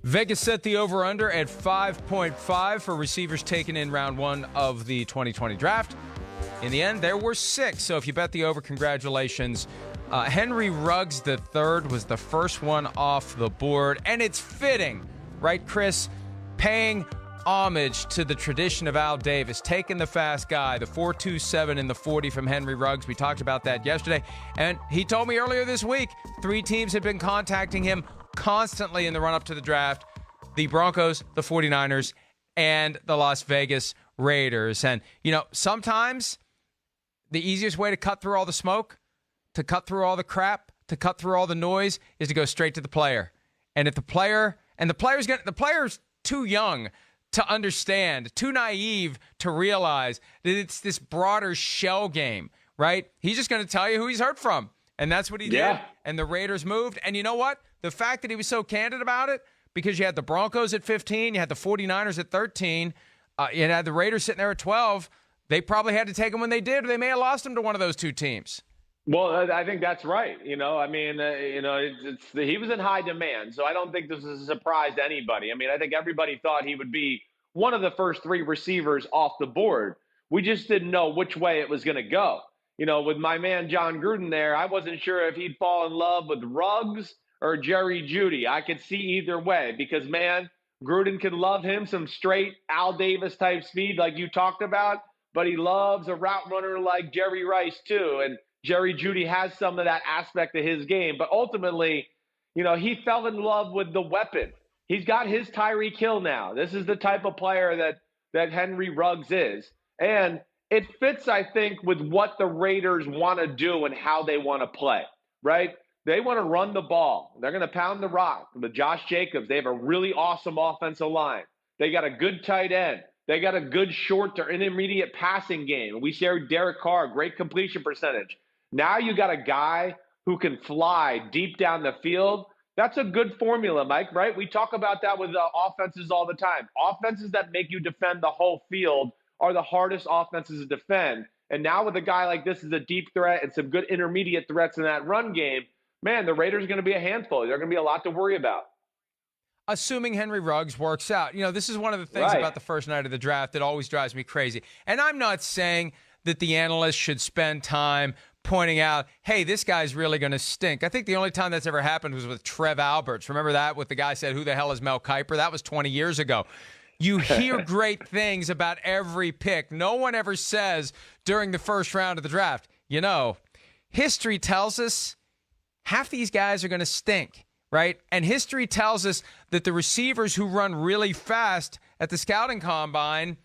Vegas set the over-under at 5.5 for receivers taken in round one of the 2020 draft. In the end, there were 6. So if you bet the over, congratulations. Henry Ruggs III was the first one off the board. And it's fitting, right, Chris? Paying homage to the tradition of Al Davis, taking the fast guy, the 4.27 and the 40 from Henry Ruggs. We talked about that yesterday. And he told me earlier this week, 3 teams had been contacting him constantly in the run-up to the draft: the Broncos, the 49ers, and the Las Vegas Raiders. And, you know, sometimes the easiest way to cut through all the smoke, to cut through all the crap, to cut through all the noise is to go straight to the player. And if the player's too young to understand, too naive to realize that it's this broader shell game, right? He's just going to tell you who he's heard from. And that's what he did. And the Raiders moved. And you know what? The fact that he was so candid about it, because you had the Broncos at 15, you had the 49ers at 13, you had the Raiders sitting there at 12, they probably had to take him when they did, or they may have lost him to one of those 2 teams. Well, I think that's right. You know, I mean, he was in high demand, so I don't think this is a surprise to anybody. I mean, I think everybody thought he would be one of the first 3 receivers off the board. We just didn't know which way it was going to go. You know, with my man John Gruden there, I wasn't sure if he'd fall in love with Ruggs or Jerry Jeudy. I could see either way because, man, Gruden could love him some straight Al Davis type speed like you talked about, but he loves a route runner like Jerry Rice too. And Jerry Jeudy has some of that aspect of his game. But ultimately, you know, he fell in love with the weapon. He's got his Tyreek Hill now. This is the type of player that Henry Ruggs is. And it fits, I think, with what the Raiders want to do and how they want to play, right? They want to run the ball. They're going to pound the rock with Josh Jacobs. They have a really awesome offensive line. They got a good tight end. They got a good short to intermediate passing game. We share Derek Carr, great completion percentage. Now you got a guy who can fly deep down the field. That's a good formula, Mike, right? We talk about that with offenses all the time. Offenses that make you defend the whole field are the hardest offenses to defend. And now with a guy like this as a deep threat and some good intermediate threats in that run game, man, the Raiders are going to be a handful. They're going to be a lot to worry about. Assuming Henry Ruggs works out. You know, this is one of the things about the first night of the draft that always drives me crazy. And I'm not saying that the analysts should spend time pointing out, hey, this guy's really going to stink. I think the only time that's ever happened was with Trev Alberts. Remember that? With the guy said, who the hell is Mel Kiper? That was 20 years ago. You hear great things about every pick. No one ever says during the first round of the draft, you know, history tells us half these guys are going to stink, right? And history tells us that the receivers who run really fast at the scouting combine,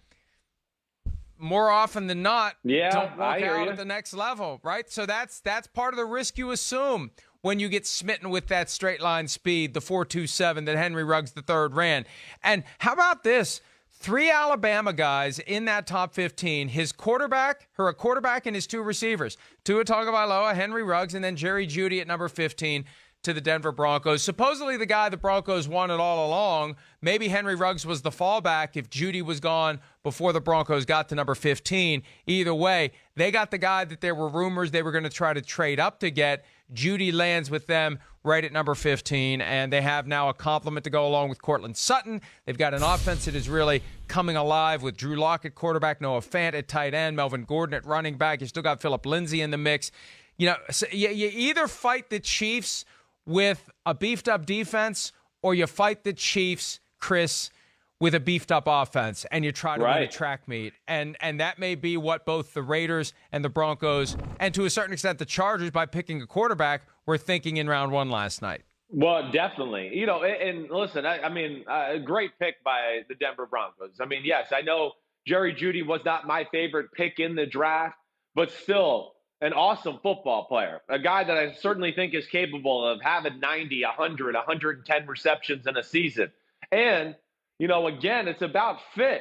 more often than not, don't work out at the next level, right? So that's part of the risk you assume when you get smitten with that straight line speed, the 4.27 that Henry Ruggs III ran. And how about this? 3 Alabama guys in that top 15, a quarterback and his 2 receivers, Tua Tagovailoa, Henry Ruggs, and then Jerry Jeudy at number 15 to the Denver Broncos. Supposedly the guy the Broncos wanted all along. Maybe Henry Ruggs was the fallback if Jeudy was gone before the Broncos got to number 15. Either way, they got the guy that there were rumors they were going to try to trade up to get. Jeudy lands with them right at number 15, and they have now a complement to go along with Cortland Sutton. They've got an offense that is really coming alive with Drew Lock at quarterback, Noah Fant at tight end, Melvin Gordon at running back. You still got Phillip Lindsay in the mix. You know, so you either fight the Chiefs with a beefed-up defense or you fight the Chiefs, Chris, with a beefed-up offense, and you try to win a track meet. And that may be what both the Raiders and the Broncos, and to a certain extent the Chargers, by picking a quarterback, were thinking in round 1 last night. Well, definitely. You know, and listen, I mean, a great pick by the Denver Broncos. I mean, yes, I know Jerry Jeudy was not my favorite pick in the draft, but still an awesome football player, a guy that I certainly think is capable of having 90, 100, 110 receptions in a season. And, you know, again, it's about fit.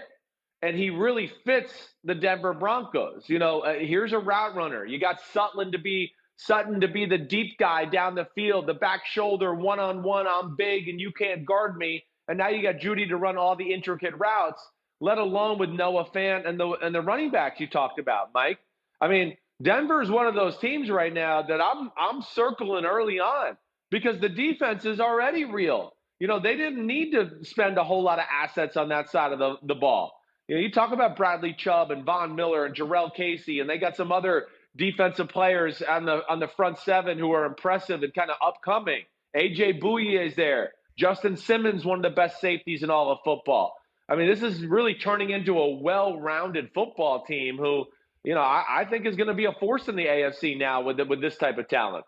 And he really fits the Denver Broncos. You know, here's a route runner. You got Sutton to be the deep guy down the field, the back shoulder, one-on-one, I'm big and you can't guard me. And now you got Jeudy to run all the intricate routes, let alone with Noah Fant and the running backs you talked about, Mike. I mean, Denver is one of those teams right now that I'm circling early on because the defense is already real. they didn't need to spend a whole lot of assets on that side of the ball. You talk about Bradley Chubb and Von Miller and Jarrell Casey, and they got some other defensive players on the front seven who are impressive and kind of upcoming. A.J. Bouye is there. Justin Simmons, one of the best safeties in all of football. I mean, this is really turning into a well-rounded football team who, I think is going to be a force in the AFC now with this type of talent.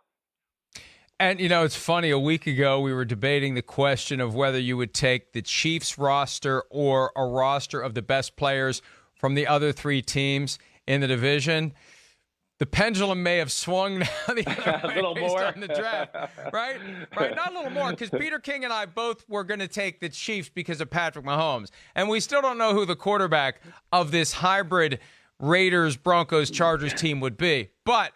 And, it's funny. A week ago, we were debating the question of whether you would take the Chiefs roster or a roster of the best players from the other three teams in the division. The pendulum may have swung now the other way a little more on the draft, right? Not a little more, because Peter King and I both were going to take the Chiefs because of Patrick Mahomes, and we still don't know who the quarterback of this hybrid Raiders, Broncos, Chargers team would be. But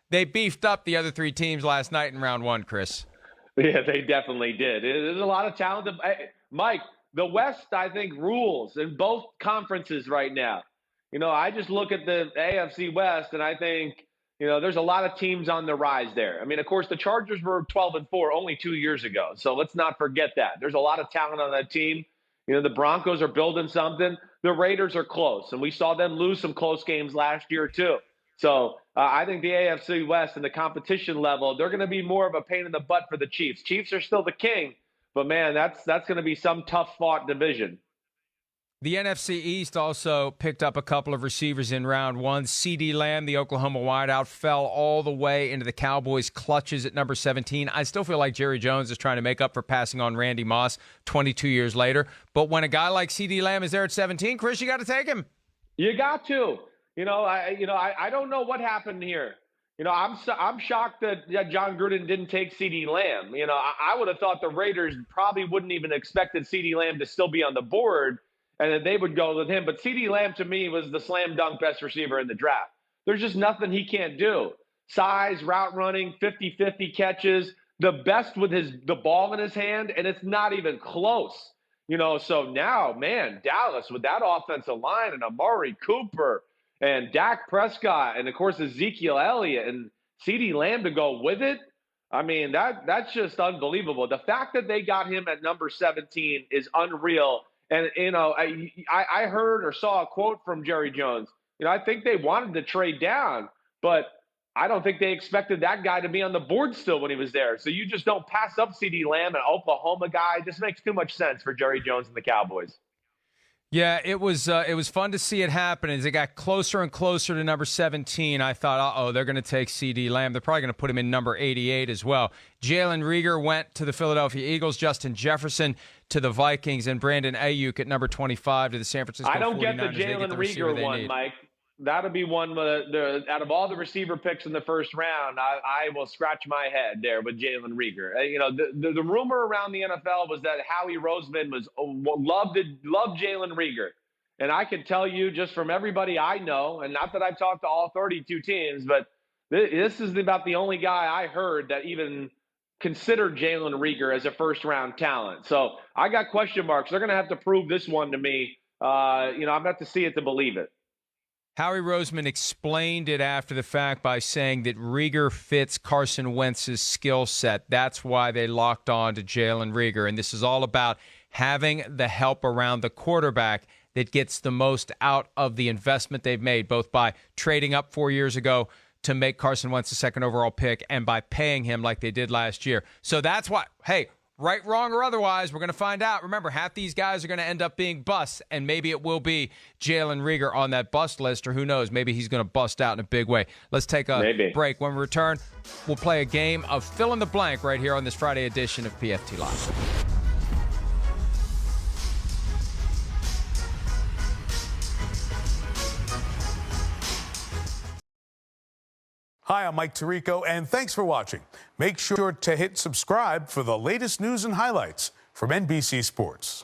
they beefed up the other three teams last night in round one, Chris. Yeah, they definitely did. There's a lot of talent. Mike, the West, I think, rules in both conferences right now. I just look at the AFC West, and I think, there's a lot of teams on the rise there. I mean, of course, the Chargers were 12-4 only 2 years ago, so let's not forget that. There's a lot of talent on that team. The Broncos are building something. The Raiders are close, and we saw them lose some close games last year too. So I think the AFC West and the competition level, they're going to be more of a pain in the butt for the Chiefs. Chiefs are still the king, but, man, that's going to be some tough-fought division. The NFC East also picked up a couple of receivers in round one. CeeDee Lamb, the Oklahoma wideout, fell all the way into the Cowboys' clutches at number 17. I still feel like Jerry Jones is trying to make up for passing on Randy Moss 22 years later. But when a guy like CeeDee Lamb is there at 17, Chris, you got to take him. You got to. I don't know what happened here. I'm shocked that John Gruden didn't take CeeDee Lamb. I would have thought the Raiders probably wouldn't even expected CeeDee Lamb to still be on the board and that they would go with him. But CeeDee Lamb, to me, was the slam dunk best receiver in the draft. There's just nothing he can't do. Size, route running, 50-50 catches, the best with the ball in his hand, and it's not even close. So now, man, Dallas with that offensive line and Amari Cooper and Dak Prescott and, of course, Ezekiel Elliott and CeeDee Lamb to go with it, I mean, that's just unbelievable. The fact that they got him at number 17 is unreal. And, I heard or saw a quote from Jerry Jones. I think they wanted to trade down, but I don't think they expected that guy to be on the board still when he was there. So you just don't pass up CeeDee Lamb, an Oklahoma guy. It just makes too much sense for Jerry Jones and the Cowboys. Yeah, it was fun to see it happen. As it got closer and closer to number 17, I thought, they're going to take CeeDee Lamb. They're probably going to put him in number 88 as well. Jalen Reagor went to the Philadelphia Eagles, Justin Jefferson to the Vikings, and Brandon Ayuk at number 25 to the San Francisco 49ers. I don't get the Jalen Reagor one, Mike. That'll be one out of all the receiver picks in the first round. I will scratch my head there with Jalen Reagor. The rumor around the NFL was that Howie Roseman loved Jalen Reagor, and I can tell you just from everybody I know, and not that I've talked to all 32 teams, but this is about the only guy I heard that even considered Jalen Reagor as a first-round talent. So I got question marks. They're going to have to prove this one to me. I'm going to have to see it to believe it. Howie Roseman explained it after the fact by saying that Reagor fits Carson Wentz's skill set. That's why they locked on to Jalen Reagor. And this is all about having the help around the quarterback that gets the most out of the investment they've made, both by trading up 4 years ago to make Carson Wentz the second overall pick and by paying him like they did last year. So that's why, hey, right, wrong, or otherwise, we're going to find out. Remember, half these guys are going to end up being busts, and maybe it will be Jalen Reagor on that bust list, or who knows, maybe he's going to bust out in a big way. Let's take a break. When we return, we'll play a game of fill in the blank right here on this Friday edition of PFT Live. Hi, I'm Mike Tirico, and thanks for watching. Make sure to hit subscribe for the latest news and highlights from NBC Sports.